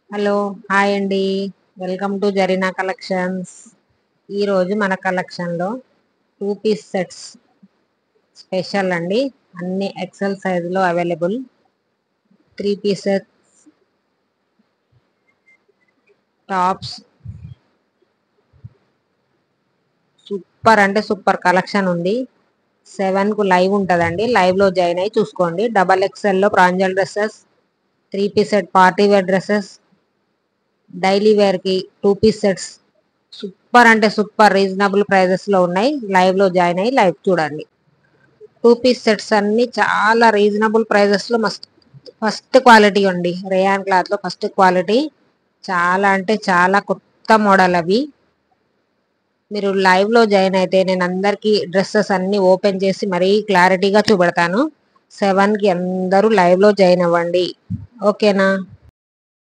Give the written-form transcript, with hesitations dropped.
Hello hi అండి. Welcome to Zarina collections. ఈరోజు మన కలెక్షన్లో 2 పీస్ సెట్స్ స్పెషల్ అండి. అన్ని ఎక్సెల్ సైజులో available. 3 piece sets, tops, super అంటే సూపర్ కలెక్షన్ ఉంది. 7కు లైవ్ ఉంటుందండి. లైవ్లో జాయిన్ అయ్యి చూసుకోండి. XXLలో Pranjal dresses, 3 piece set party wear dresses, daily వేర్కి 2 పీస్ సెట్స్ సూపర్ అంటే సూపర్ రీజనబుల్ ప్రైజెస్లో ఉన్నాయి. లైవ్లో జాయిన్ అయ్యి లైవ్ చూడండి. 2 పీస్ సెట్స్ అన్ని చాలా రీజనబుల్ ప్రైజెస్లో ఫస్ట్ క్వాలిటీ ఉంది. రేయాన్ క్లాత్లో ఫస్ట్ క్వాలిటీ, చాలా అంటే చాలా కొత్త మోడల్ అవి. మీరు లైవ్లో జాయిన్ అయితే నేను అందరికీ డ్రెస్సెస్ అన్ని ఓపెన్ చేసి మరీ క్లారిటీగా చూపెడతాను. 7కి అందరూ లైవ్లో జాయిన్ అవ్వండి, ఓకేనా?